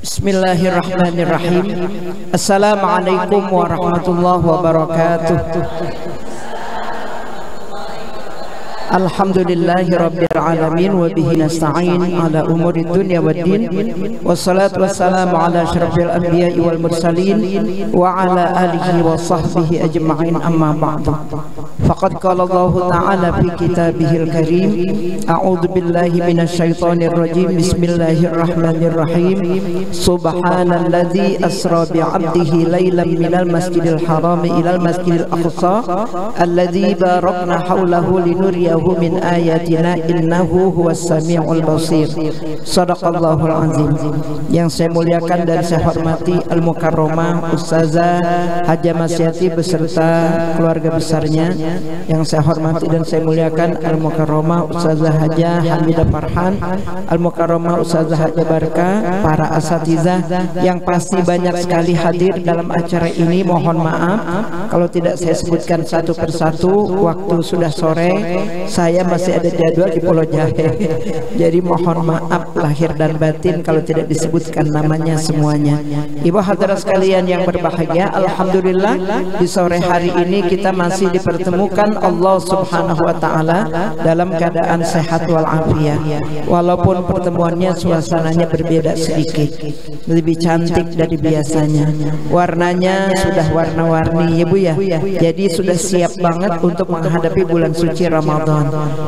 Bismillahirrahmanirrahim. Assalamualaikum warahmatullahi wabarakatuh. Alhamdulillahi rabbil alamin wa bihi nasta'in ala umuri dunya waddin. Wassalatu wassalamu ala asyrafil anbiya'i wal mursalin wa ala alihi wa sahbihi ajma'in, amma ba'du. Faqad qala Allah ta'ala fi kitabihil karim, a'udzu billahi minasyaitonir rajim. Bismillahirrahmanirrahim. Subhanalladzi asra bi 'abdihi lailan minal masjidil haram ilal masjidil aqsa alladzi barakna haulahu linuriyahu min ayatina innahu huwas samiul basir. Shadaqallahul azim. Yang saya muliakan dan saya hormati Al-Mukarramah Ustazah Haja Masyati beserta keluarga besarnya. Yang saya hormati dan saya muliakan Al-Mukarramah Ustazah Haja Hamidah Farhan, Al-Mukarramah Ustazah Haja Barka, para asatizah yang pasti banyak sekali hadir dalam acara ini. Mohon maaf kalau tidak saya sebutkan satu persatu, waktu sudah sore, saya masih ada jadwal di Pulau Jahe. Jadi mohon maaf lahir dan batin kalau tidak disebutkan namanya semuanya. Ibu hadirat sekalian yang berbahagia, alhamdulillah di sore hari ini kita masih dipertemukan Allah Subhanahu wa taala dalam keadaan sehat wal afiat. Walaupun pertemuannya suasananya berbeda sedikit, lebih cantik dari biasanya. Warnanya sudah warna-warni ya Bu ya. Jadi sudah siap banget untuk menghadapi bulan suci Ramadan.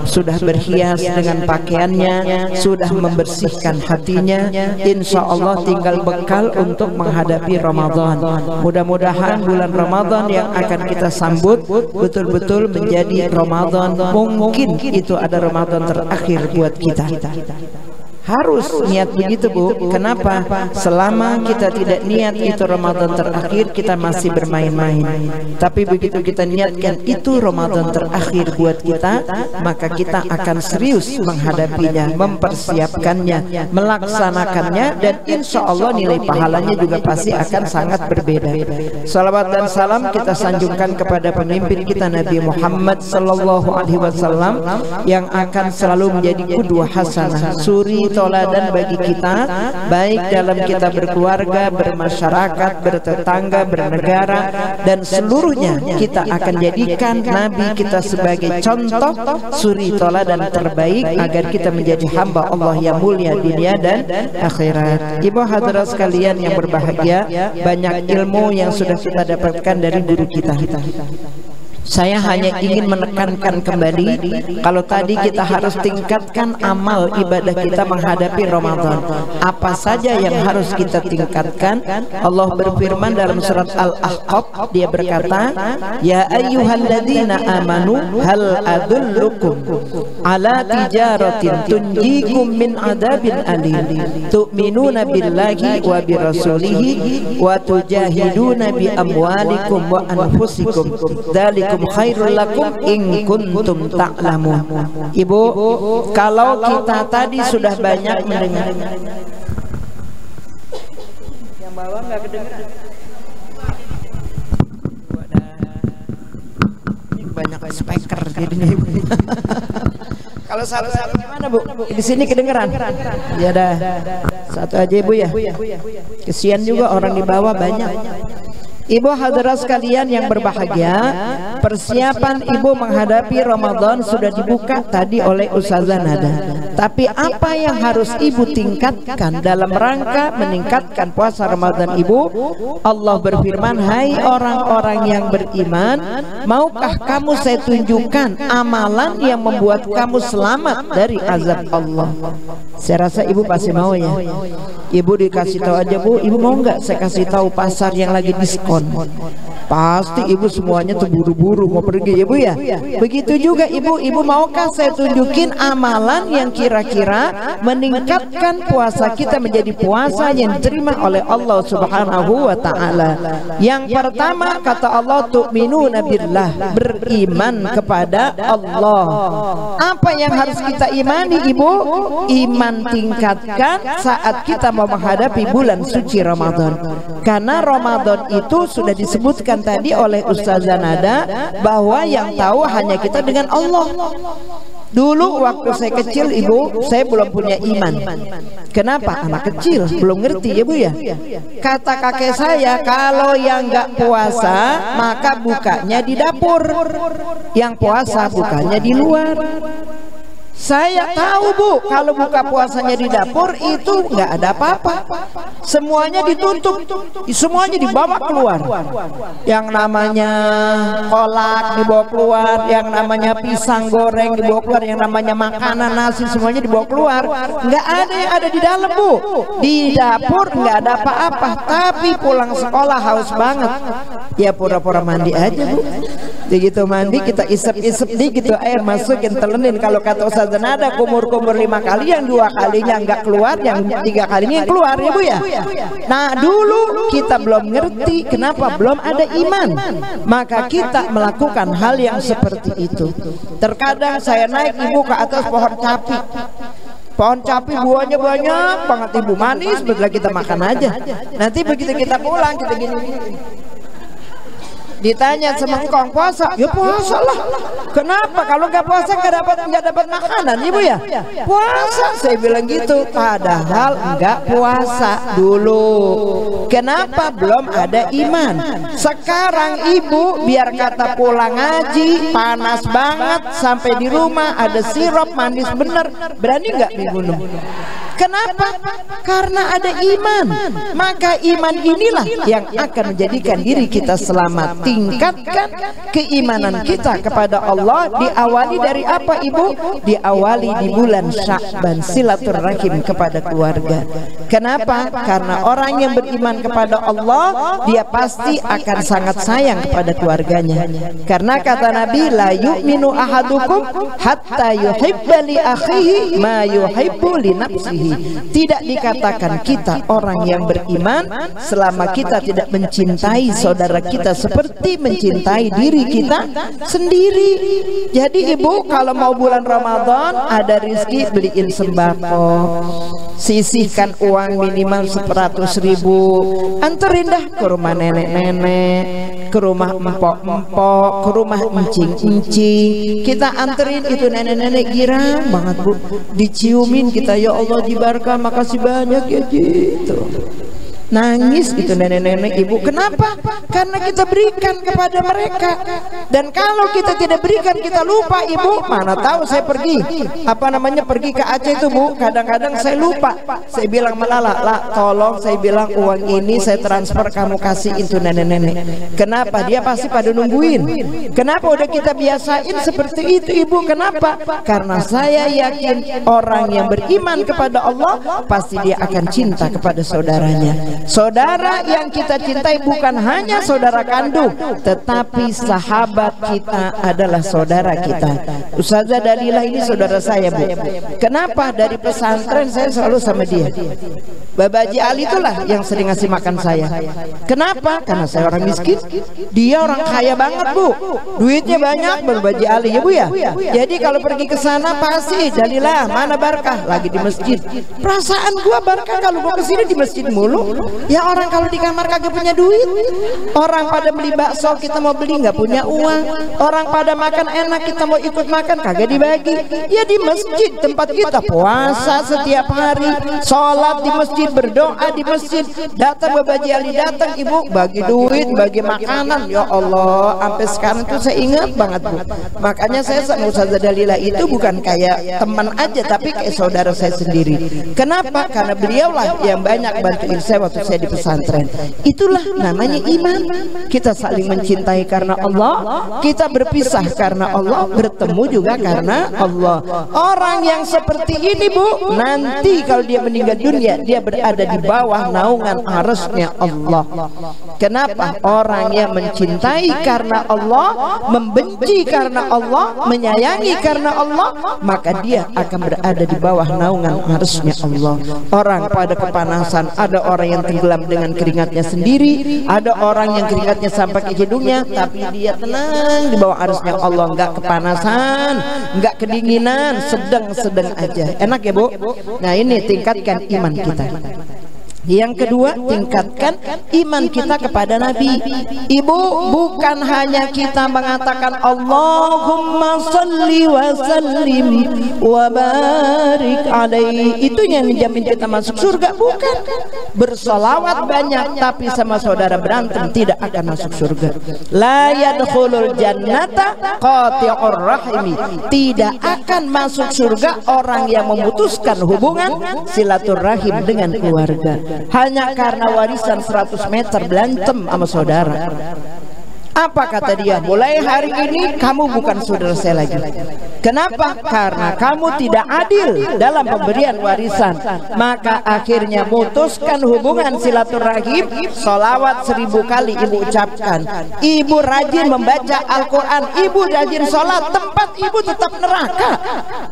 Sudah berhias dengan pakaiannya, sudah membersihkan hatinya. Insya Allah tinggal bekal untuk menghadapi Ramadan. Mudah-mudahan bulan Ramadan yang akan kita sambut betul-betul menjadi Ramadan, mungkin itu ada Ramadan terakhir buat kita. Harus niat begitu Bu. Kenapa? Selama kita tidak niat itu Ramadan terakhir, kita masih bermain-main. Tapi begitu kita niatkan itu Ramadan terakhir buat kita, maka kita akan serius menghadapinya, mempersiapkannya, melaksanakannya, dan insya Allah nilai pahalanya juga pasti akan sangat berbeda. Salawat dan salam kita sanjungkan kepada pemimpin kita Nabi Muhammad sallallahu alaihi wasallam yang akan selalu menjadi qudwah hasanah, suri toladan bagi kita, baik dalam kita berkeluarga, bermasyarakat, bertetangga, bernegara, dan seluruhnya. Kita akan jadikan Nabi kita sebagai contoh suri toladan terbaik agar kita menjadi hamba Allah yang mulia dunia dan akhirat. Ibu hadirat sekalian yang berbahagia, banyak ilmu yang sudah kita dapatkan dari guru kita. Saya hanya ingin menekankan kembali, kalau tadi kita harus tingkatkan amal ibadah kita menghadapi Ramadan. Apa saja yang harus kita tingkatkan? Allah berfirman dalam surat Al-Ahqaf, dia berkata, ya ayyuhalladzina amanu hal adullukum ala tijaratin tunjikum min adabin alim tu'minuna billahi wa birasulihi wa tujahiduna bi amwalikum wa anfusikum dzalikum khairul lakum in kuntum ta'lamun. Ibu, kalau kita tadi sudah banyak mendengar, yang bawah nggak kedengeran. Ini banyak speaker jadinya Ibu. Kalau satu-satu gimana Bu? Di sini kedengeran? Ya dah, satu aja Ibu ya. Kesian juga orang di bawah banyak. Ibu hadirat sekalian yang berbahagia, persiapan Ibu menghadapi Ramadan sudah dibuka tadi oleh Ustazah Nada. Tapi apa yang harus Ibu tingkatkan dalam rangka meningkatkan puasa Ramadan Ibu? Allah berfirman, hai orang-orang yang beriman, maukah kamu saya tunjukkan amalan yang membuat kamu selamat dari azab Allah? Saya rasa Ibu pasti mau ya. Ibu dikasih tahu aja Bu, Ibu mau nggak saya kasih tahu pasar yang lagi diskon? Pasti Ibu semuanya tuh buru-buru mau pergi ya Bu ya. Begitu juga Ibu, Ibu maukah saya tunjukin amalan yang kira-kira meningkatkan puasa kita menjadi puasa yang diterima oleh Allah Subhanahu wa taala. Yang pertama kata Allah, tu'minuna billah, beriman kepada Allah. Apa yang harus kita imani Ibu? Iman tingkatkan saat kita mau menghadapi bulan suci Ramadan. Karena Ramadan itu sudah disebutkan tadi oleh Ustazah Nada bahwa yang tahu hanya kita dengan Allah. Dulu waktu saya kecil Ibu, saya belum punya iman. Kenapa? Anak kecil belum ngerti ya Bu ya. Kata kakek saya, kalau yang nggak puasa maka bukanya di dapur, yang puasa bukanya di luar. Saya tahu Bu, kalau buka puasanya di dapur itu nggak ada apa-apa, semuanya ditutup, semuanya dibawa keluar. Yang namanya kolak dibawa keluar, yang namanya pisang goreng dibawa keluar, yang namanya makanan nasi semuanya dibawa keluar. Nggak ada yang ada di dalam Bu. Di dapur nggak ada apa-apa, tapi pulang sekolah haus banget, ya pura-pura mandi aja Bu. Begitu mandi kita isep-isep dikit air, masukin telenin. Kalau kata Ustaz ada kumur-kumur 5 kali, yang 2 kalinya nggak keluar, yang 3 kalinya yang keluar ya Bu ya. Nah dulu kita belum ngerti, kenapa? Belum ada iman, maka kita melakukan hal yang seperti itu. Terkadang saya naik Ibu ke atas pohon capi. Pohon capi buahnya banyak banget Ibu, manis, betul kita makan aja. Nanti begitu kita pulang kita gini. Ditanya sama engkong, puasa? Ya puasa lah. Kenapa? Kalau nggak puasa nggak dapat makanan Ibu ya? Puasa, saya bilang gitu. Padahal nggak puasa dulu. Kenapa? Belum ada iman. Sekarang Ibu biar kata pulang ngaji panas banget, sampai di rumah ada sirup manis bener, berani nggak diminum? Kenapa? Karena ada iman. Maka iman inilah yang akan menjadikan diri kita selamat. Tingkatkan keimanan kita kepada Allah. Diawali dari apa Ibu? Diawali di bulan Sya'ban, silaturahim kepada keluarga. Kenapa? Karena orang yang beriman kepada Allah, dia pasti akan sangat sayang kepada keluarganya. Karena kata Nabi, la yu'minu ahadukum hatta yuhibba li akhihi ma yuhibbu li nafsihi. Tidak dikatakan kita orang yang beriman selama kita tidak mencintai saudara kita seperti mencintai diri kita sendiri. Jadi Ibu, kalau mau bulan Ramadan ada rezeki, beliin sembako, sisihkan uang minimal 100.000, anterin dah ke rumah nenek-nenek, ke rumah empok-empok, ke rumah encing-encing. Kita anterin itu nenek-nenek girang banget Bu, diciumin kita, ya Allah dibarkah, makasih banyak ya gitu. Nangis itu nenek-nenek Ibu. Kenapa? Karena kita berikan kepada mereka. Dan kalau kita tidak berikan, kita lupa Ibu. Mana tahu saya pergi pergi ke Aceh itu Bu, kadang-kadang saya lupa. Saya bilang Malala, lah tolong, saya bilang uang ini saya transfer, kamu kasih itu nenek-nenek. Kenapa? Dia pasti pada nungguin. Kenapa? Udah kita biasain seperti itu Ibu. Kenapa? Karena saya yakin orang yang beriman kepada Allah pasti dia akan cinta kepada saudaranya. Saudara yang kita cintai bukan hanya saudara kandung, tetapi sahabat kita adalah saudara kita. Ustazah Dalilah ini saudara saya Bu. Kenapa? Dari pesantren saya selalu sama dia. Baba Haji Ali itulah yang sering ngasih makan saya. Kenapa? Karena saya orang miskin, dia orang kaya banget Bu, duitnya banyak. Baba Haji Ali ya Bu ya. Jadi kalau pergi ke sana pasti Dalilah, mana Barkah? Lagi di masjid. Perasaan gua Barkah kalau gua kesini di masjid mulu. Ya orang kalau di kamar kagak punya duit. Orang pada beli bakso, kita mau beli nggak punya uang. Orang pada makan enak, kita mau ikut makan kagak dibagi. Ya di masjid tempat kita puasa setiap hari, sholat di masjid, berdoa di masjid. Datang Baba Haji Ali, datang Ibu, bagi duit, bagi makanan. Ya Allah, sampai sekarang tuh saya ingat banget Bu. Makanya saya sama Ustazah Dalilah itu bukan kayak teman aja, tapi kayak saudara saya sendiri. Kenapa? Karena beliaulah yang banyak bantuin saya waktu saya di pesantren. Itulah namanya iman. Kita saling mencintai karena Allah, kita berpisah karena Allah, bertemu juga karena Allah. Orang yang seperti ini Bu, nanti kalau dia meninggal dunia, dia berada di bawah naungan arasnya Allah. Kenapa? Orang yang mencintai karena Allah, membenci karena Allah, menyayangi karena Allah, maka dia akan berada di bawah naungan arasnya Allah. Orang pada kepanasan, ada orang yang tenggelam dengan keringatnya sendiri, ada orang yang keringatnya sampai ke hidungnya, tapi dia tenang di bawah arusnya Allah, nggak kepanasan, nggak kedinginan, sedang-sedang aja. Enak ya Bu? Nah ini tingkatkan iman kita. Yang kedua, tingkatkan iman kita kepada Nabi. Ibu, bukan hanya kita mengatakan Allahumma salli wa sallim wa barik alaihi, itu yang menjamin kita masuk surga, bukan. Bersolawat banyak tapi sama saudara berantem, tidak akan masuk surga. La yadkhulul jannata qati'ur rahimi, tidak akan masuk surga orang yang memutuskan hubungan silaturahim dengan keluarga hanya karena warisan 100 meter berantem sama saudara. Apa kata dia? Mulai hari ini kamu bukan saudara saya lagi. Kenapa? Karena kamu tidak adil dalam pemberian warisan. Maka akhirnya memutuskan hubungan silaturahim. Sholawat 1000 kali ibu ucapkan. Ibu rajin membaca Al-Quran, ibu rajin sholat, tempat ibu tetap neraka.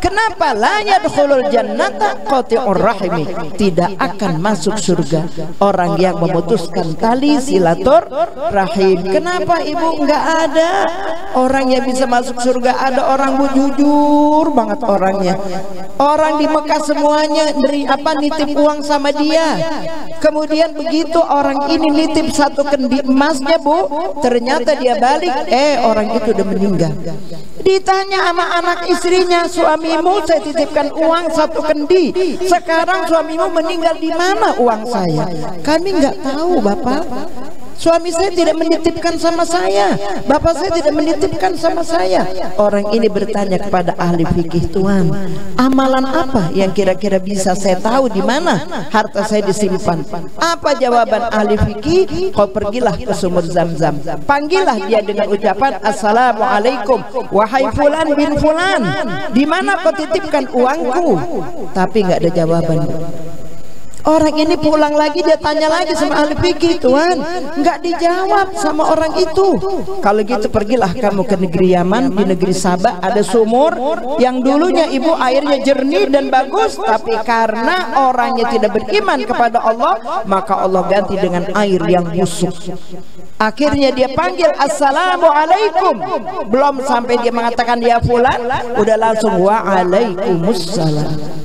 Kenapa? La yadkhulul jannata qati'ur rahimi, tidak akan masuk surga orang yang memutuskan tali silaturahim. Kenapa ibu? Enggak ada orang yang bisa masuk surga. Ada orang bu jujur banget orangnya. Orang di Mekah semuanya nitip uang sama dia. Kemudian begitu orang ini nitip 1 kendi emasnya bu, ternyata dia balik, orang itu udah meninggal. Ditanya sama anak istrinya, suamimu saya titipkan uang 1 kendi, sekarang suamimu meninggal, di mana uang saya? Kami nggak tahu bapak. Suami saya tidak menitipkan sama saya, bapak saya tidak menitipkan sama saya. Orang ini bertanya kepada ahli fikih, Tuhan, amalan apa yang kira-kira bisa saya tahu di mana harta saya disimpan? Apa jawaban ahli fikih? Kau pergilah ke sumur Zam-Zam, panggillah dia dengan ucapan Assalamualaikum wahai fulan bin fulan, di mana kau titipkan uangku? Tapi nggak ada jawaban. Orang ini pulang lagi, dia tanya lagi sama ahli fikih, Tuhan, nggak dijawab sama orang itu. Kalau gitu pergilah kamu ke negeri Yaman. Di negeri Sabah ada sumur yang dulunya ibu airnya jernih dan bagus, tapi karena orangnya tidak beriman kepada Allah, maka Allah ganti dengan air yang busuk. Akhirnya dia panggil Assalamualaikum, belum sampai dia mengatakan dia fulan, udah langsung Waalaikumsalam.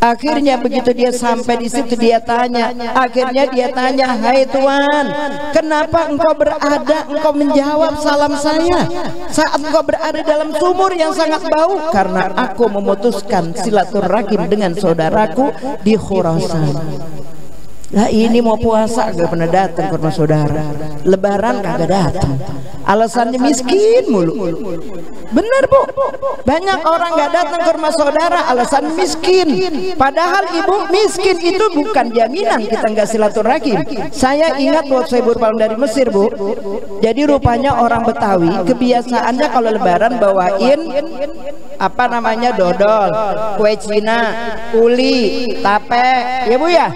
Akhirnya begitu dia sampai di situ, dia tanya, hai Tuhan, kenapa engkau engkau menjawab salam saya saat engkau berada dalam sumur yang sangat bau? Karena aku memutuskan silaturahim dengan saudaraku di Khurasan. Lah ini mau puasa gak pernah datang ke rumah saudara, lebaran kagak datang, alasannya miskin mulu. Bener bu, banyak orang gak datang ke rumah saudara alasan miskin. Padahal ibu, miskin itu bukan jaminan kita nggak silaturahim. Saya ingat waktu saya pulang dari Mesir bu, jadi rupanya orang Betawi kebiasaannya kalau lebaran bawain dodol, kue Cina, uli, tape, ya bu ya.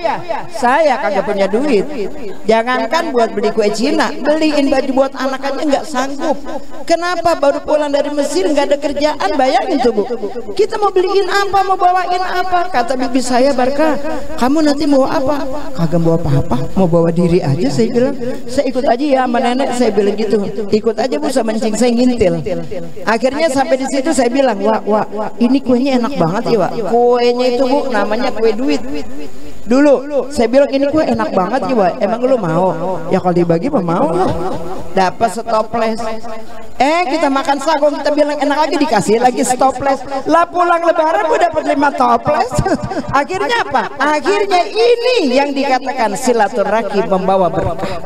Saya kagak punya duit, jangankan buat beli kue Cina, beliin baju buat anak aja nggak sanggup. Kenapa? Baru pulang dari Mesir nggak ada kerjaan, bayangin tuh bu. Kita mau beliin apa, mau bawain apa? Kata bibi saya, Barkah, kamu nanti mau apa? Kagak bawa apa-apa, mau bawa diri aja. Saya bilang, saya ikut aja ya sama nenek. Saya bilang gitu, ikut aja bu, sama mancing saya ngintil. Akhirnya sampai di situ saya bilang, wah, ini kuenya enak banget ya, Wak. Kuenya itu bu, namanya kue duit. Dulu saya bilang ini kue enak banget ya, Wak. Emang lu mau? Ya kalau dibagi mah mau. Dapat setoples. Kita makan sagong, kita bilang enak lagi, dikasih lagi setoples. Lah pulang lebaran gue dapat 5 toples. Akhirnya apa? Akhirnya ini yang dikatakan silaturahim membawa berkah.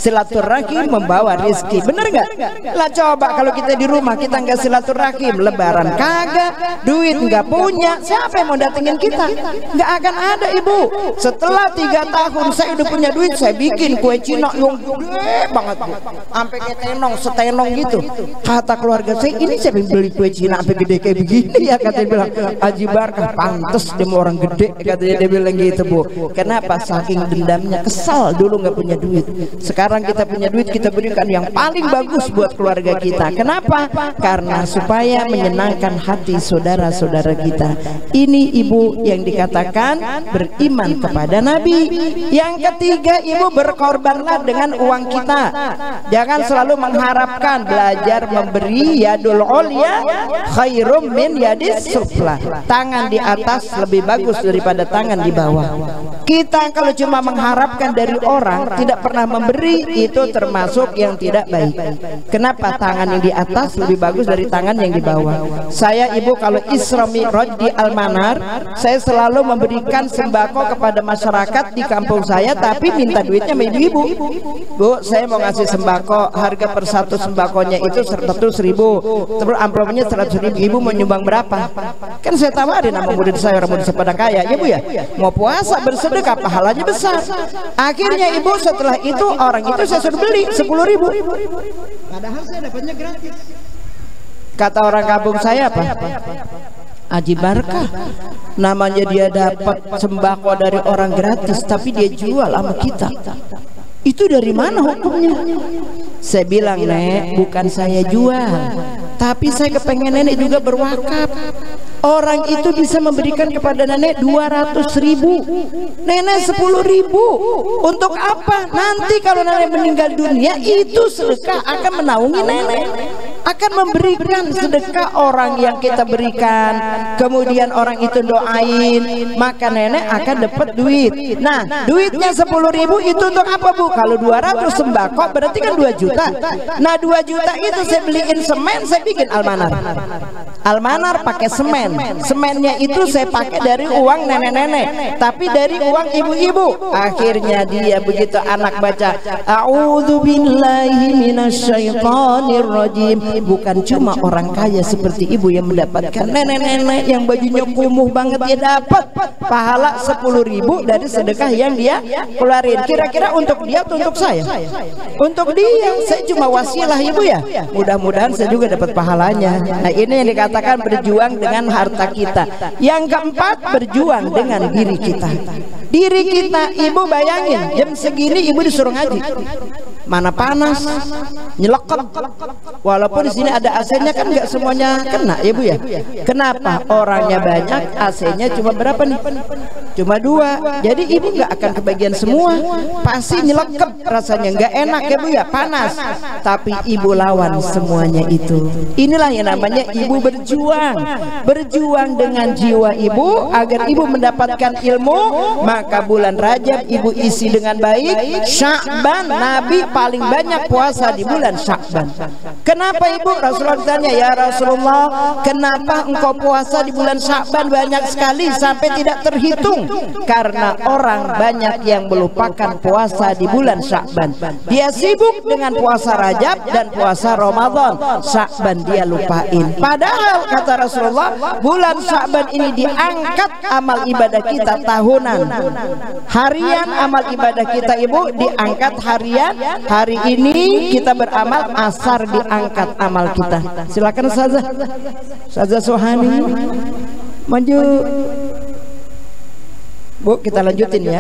Silaturahim membawa rezeki, bener nggak? Lah coba kalau kita di rumah kita nggak silaturahim, lebaran kagak, duit nggak punya, siapa yang mau datengin kita? Nggak akan ada ibu. Setelah 3 tahun saya udah punya duit, saya bikin kue Cina yang gede banget bu, sampai kayak setenong gitu. Kata keluarga saya, ini siapa yang beli kue Cina sampai gede kayak begini ya? Katanya bilang, Haji Barkah pantes dia mau orang gede, katanya dia bilang gitu bu. Kenapa? Saking dendamnya, kesal dulu nggak punya duit. Sekarang sekarang kita punya duit, kita berikan yang paling bagus buat keluarga kita. Kenapa? Karena supaya menyenangkan hati saudara-saudara kita. Ini ibu yang dikatakan beriman kepada Nabi. Yang ketiga, ibu berkorbanlah dengan uang kita. Jangan selalu mengharapkan. Belajar memberi, yadul ulya khairum min yadis sufla. Tangan di atas lebih bagus daripada tangan di bawah. Kita kalau cuma mengharapkan dari orang, tidak pernah memberi, itu termasuk yang tidak baik. Kenapa? Tangan yang di atas lebih bagus dari tangan yang di bawah. Saya ibu kalau Isra Mi'raj di Al-Manar, saya selalu memberikan sembako kepada masyarakat di kampung saya, tapi minta duitnya sama ibu-ibu. Bu, saya mau ngasih sembako, harga per satu sembakonya itu 100.000, terus amplopnya 100.000. Ibu mau nyumbang berapa? Kan saya tawarin sama murid saya, orang murid pada kaya, ya bu ya, mau puasa bersedekah pahalanya besar. Akhirnya ibu setelah itu orang itu saya suruh beli 10.000, padahal saya dapatnya gratis. Kata orang kampung saya apa? Aji Barkah, namanya dia dapat sembako dari orang gratis, tapi dia jual sama kita. Itu dari mana hukumnya? Saya bilang, Nek, bukan saya jual, tapi saya kepengen nenek juga berwakaf. Orang itu bisa memberikan kepada nenek 200.000, nenek 10.000. Untuk apa? Nanti kalau nenek meninggal dunia, itu sedekah akan menaungi nenek, akan memberikan sedekah orang yang kita berikan. Kemudian orang itu doain, maka nenek akan dapat duit. Nah, duitnya 10.000 itu untuk apa bu? Kalau 200 sembako berarti kan 2 juta. Nah 2 juta itu saya beliin semen, saya bikin almanar. Almanar pakai semen. Semennya itu saya pakai dari uang nenek-nenek, tapi dari uang ibu-ibu. Akhirnya dia begitu anak baca a'udzubillahi minasyaitonirrajim, bukan cuma orang kaya seperti ibu yang mendapatkan, nenek-nenek yang bajunya kumuh banget dia dapat pahala 10.000 dari sedekah yang dia keluarin. Kira-kira untuk dia atau untuk saya? Untuk dia. Saya cuma wasilah ibu ya, mudah-mudahan saya juga dapat pahalanya. Nah ini yang dikatakan berjuang dengan harta kita. Yang keempat, berjuang dengan diri kita. Diri kita, ibu bayangin jam segini ibu disuruh ngaji, mana panas, nyelekep. Walaupun di sini ada AC-nya kan nggak semuanya kena, ibu ya. Kenapa? Orangnya banyak, AC-nya cuma berapa nih? Cuma 2. Jadi ibu nggak akan kebagian semua, pasti nyelekep, rasanya nggak enak ya bu ya, panas. Tapi ibu lawan semuanya itu. Inilah yang namanya ibu berjuang. Berjuang dengan jiwa ibu agar ibu mendapatkan ilmu. Maka bulan Rajab ibu isi dengan baik. Sya'ban, Nabi paling banyak puasa di bulan Sya'ban. Kenapa ibu? Rasulullah tanya, ya Rasulullah, kenapa engkau puasa di bulan Sya'ban banyak sekali sampai tidak terhitung? Karena orang banyak yang melupakan puasa di bulan Sya'ban. Dia sibuk dengan puasa Rajab dan puasa Ramadan. Sya'ban dia lupain. Padahal kata Rasulullah, bulan Sya'ban ini diangkat amal ibadah kita tahunan. Harian amal ibadah kita ibu diangkat harian. Hari ini kita beramal, asar diangkat amal kita. Silakan Ustazah Sohani maju. Bu, kita lanjutin ya.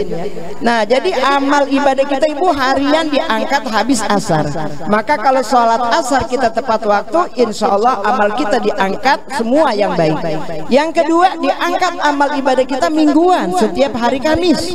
Nah, jadi amal ibadah kita ibu harian diangkat habis asar. Maka kalau sholat asar kita tepat waktu, insya Allah amal kita diangkat semua yang baik. Yang kedua, diangkat amal ibadah kita mingguan setiap hari Kamis.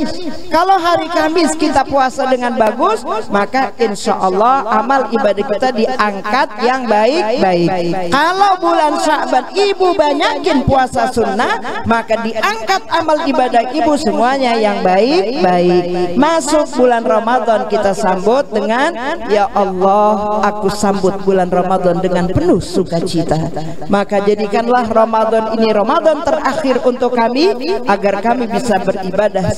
Kalau hari Kamis kita puasa dengan bagus, maka insya Allah amal ibadah kita diangkat yang baik-baik. Kalau bulan Sya'ban ibu banyakin puasa sunnah, maka diangkat amal ibadah ibu semuanya yang baik-baik. Masuk bulan Ramadan kita sambut dengan, ya Allah, aku sambut bulan Ramadan dengan penuh sukacita. Maka jadikanlah Ramadan ini Ramadan terakhir untuk kami, agar kami bisa beribadah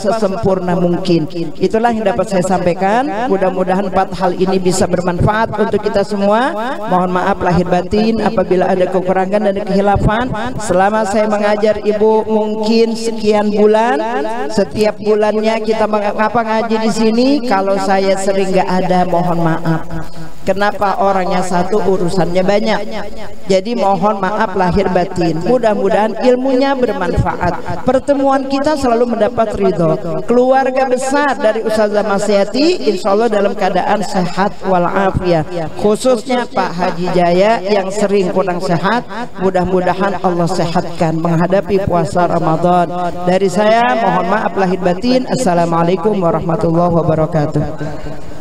sesempurna mungkin. Itulah yang dapat saya sampaikan. Mudah-mudahan 4 hal ini bisa bermanfaat untuk kita semua. Mohon maaf lahir batin apabila ada kekurangan dan kehilafan. Selama saya mengajar ibu mungkin sekian bulan, setiap bulannya kita mengapa ngaji di sini. Kalau saya sering nggak ada, mohon maaf. Kenapa orangnya satu urusannya banyak? Jadi mohon maaf lahir batin. Mudah-mudahan ilmunya bermanfaat. Pertemuan kita selalu mendapat ridho. Keluarga besar dari Ustazah Masyati insya Allah dalam keadaan sehat walafiat. Khususnya Pak Haji Jaya yang sering kurang sehat, mudah-mudahan Allah sehatkan menghadapi puasa Ramadan. Dari saya mohon maaf lahir batin. Assalamualaikum warahmatullahi wabarakatuh.